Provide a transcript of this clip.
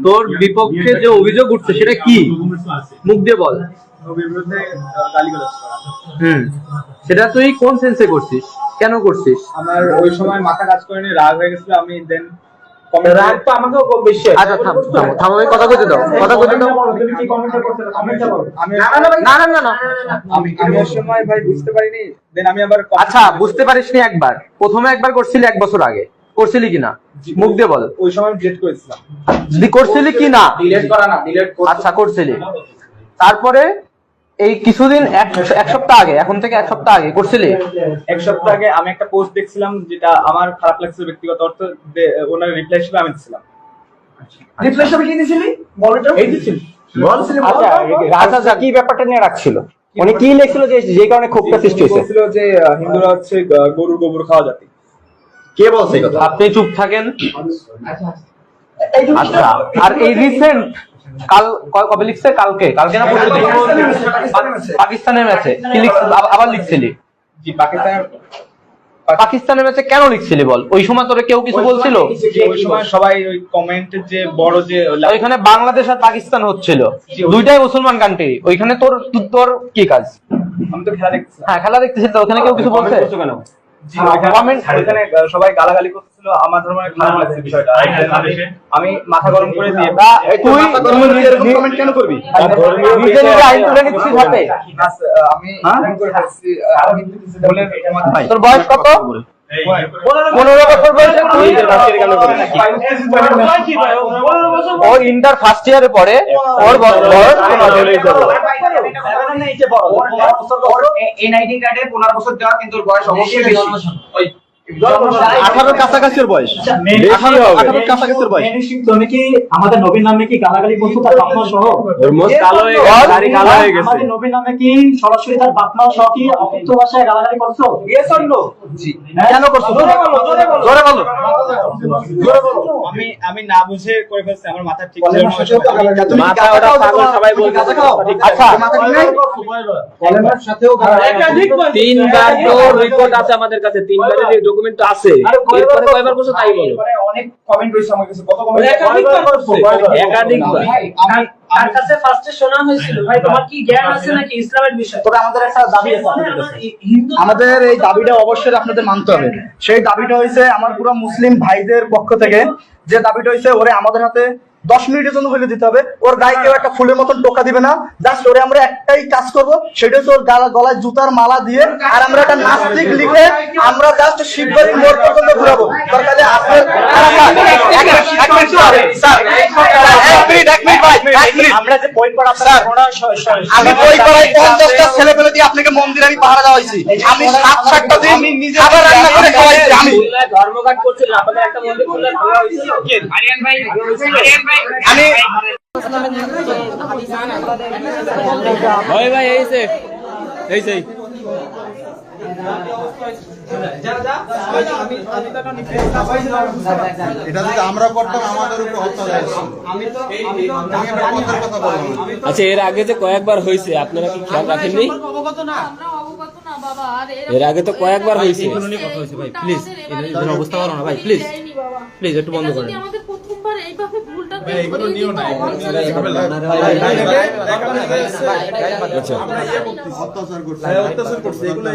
তোর বিপক্ষে যে অভিযোগ উঠছে সেটা কি? মুখ দিয়ে বল। সেটা তুই কোন সেন্সে করছিস, কেন করছিস? আমার ওই সময় মাথা কাজ করেনি, রাগ হয়ে গেছিল। আমি দেন রাগ তো আমাকেও কম বেশি। আচ্ছা থাম থাম থাম, আমি কথা বলতে দাও, কথা বলতে দাও। তুমি কি কমেন্টটা করতে? কমেন্টটা বলো। না না না না, আমি ওই সময় ভাই বুঝতে পারিনি। দেন আমি আবার আচ্ছা বুঝতে পারিসনি একবার, প্রথমে একবার করছিলি 1 বছর আগে, করছিলি কিনা মুখ দিয়ে বল। ওই সময় ডিলিট করেছিলাম। যদি করছিলি কিনা? ডিলিট করা না, ডিলিট করা। আচ্ছা করছিলি, তারপরে এই কিছুদিন এক সপ্তাহ আগে, এখন থেকে 1 সপ্তাহ আগে করছিলি। 1 সপ্তাহ আগে আমি একটা পোস্ট দেখছিলাম যেটা আমার খারাপ লাগছিল ব্যক্তিগত অর্থে, ওনার রিপ্লাই হিসেবে আমি দিছিলাম। রিপ্লাই হিসেবে কি দিছিলি? বলটা এই দিছিলি। বলছিলি আচ্ছা আচ্ছা, কি ব্যাপারটা নিয়ে রাখছিল? উনি কি লিখছিল যে কারণে ক্ষোভটা সৃষ্টি হয়েছে? বলছিল যে হিন্দুরা হচ্ছে গরুর গোবর খাওয়া জাতি। কে বলছে এই কথা? আপনি চুপ থাকেন। আচ্ছা, আর এই রিসেন্ট কাল কবে লিখছে? কালকে না পাকিস্তানের ম্যাচে কি লিখছে? আবার লিখছিলি? জি, পাকিস্তানের ম্যাচে কেন লিখছিলি বল? ওই সময় তোরে কেউ কিছু বলছিল? ওই সময় সবাই ওই কমেন্টে যে বড় যে ওইখানে বাংলাদেশ আর পাকিস্তান হচ্ছিল, দুইটাই মুসলমান কান্ট্রি। ওইখানে তোর কি কাজ? আমি তো খেলা দেখতেছি। হ্যাঁ খেলা দেখতেছি, তো ওখানে কেউ কিছু বলছে কেন? ওইখানে সবাই গালাগালি করতেছিল, আমার ধর্মের খারাপ লাগছে বিষয়টা। আমি মাথা গরম করে দিয়ে তুই নিজের কমেন্ট কেন করবি? নিজের আইন তুলে নিচ্ছিস হাতে। আমি করে ফেলছি। তোর বয়স কত? 15 বছর বয়সে তুই ও ইন্টার ফার্স্ট ইয়ারে পড়ে, ওর বয়স এনআইডি কার্ডে 15 বছর দেওয়া, কিন্তু ওর বয়স অবশ্যই বেশি। 18 কাছাকাছির বয়স, 18 কাছাকাছির বয়স। তুমি কি আমাদের নবীর নামে কি গালাগালি করছো তার বাপ মা সহ? আমাদের নবীর নামে কি সরাসরি তার বাপ মা সহ কি অকথ্য ভাষায় গালাগালি করছো? Yes or no? জি। কেন করছো? জোরে বলো। আমি না বুঝে করে ফেলছি, আমার মাথা ঠিক ছিল না। মাথা ওটা পাগল সবাই বলছে। আচ্ছা কলেমার সাথেও তিনবার তো রিপোর্ট আছে আমাদের কাছে, তিনবারের যে ডকুমেন্ট আছে। এরপরে কয়বার বলছো তাই বলো। অনেক কমেন্ট রয়েছে আমার কাছে, কত কমেন্ট? একাধিকবার। তার কাছে ফার্স্টে শোনা হয়েছিল, ভাই তোমার কি জ্ঞান আছে নাকি ইসলামের বিষয়ে? তবে আমাদের একটা দাবি আছে আপনাদের কাছে। আমাদের এই দাবিটা অবশ্যই আপনাদের মানতে হবে। সেই দাবিটা হয়েছে আমার পুরো মুসলিম ভাইদের পক্ষ থেকে, যে দাবিটা হয়েছে ওরে আমাদের হাতে 10 মিনিটের জন্য হলে দিতে হবে। ওর গায়ে কেউ একটা ফুলের মতন টোকা দিবে না। জাস্ট ওরে আমরা একটাই কাজ করব, সেটা হচ্ছে ওর গলায় জুতার মালা দিয়ে, আর আমরা একটা নাস্তিক লিখে আমরা জাস্ট শিববাড়ির মোড় পর্যন্ত ঘুরাবো। সরকারে আপনার আমরা যে বই পড়া আমি বই পড়াই 50টা ছেলেপেলে দিয়ে আপনাকে মন্দিরে আমি পাহারা দেওয়াইছি। আমি 7-7টা দিন খাবার রান্না করে খাওয়াইছি। আমি ধর্মঘট করছিলাম, আপনাদের একটা মন্দির খুললে ভালো হইছিল। আরিয়ান ভাই আমি ভাই এই সেই এটা যদি আমরা করতাম আমাদের উপর হত্যা হয়েছে। আচ্ছা, এর আগে যে কয়েকবার হয়েছে আপনারা কি খেয়াল রাখেননি? এর আগে তো কয়েকবার হয়েছে। ভাই প্লিজ এর অবস্থা করো না ভাই, প্লিজ প্লিজ একটু বন্ধ করেন। আমাদের প্রথমবার এইভাবে ভুলটা এইগুলো নিও না, অত্যাচার করছে এগুলো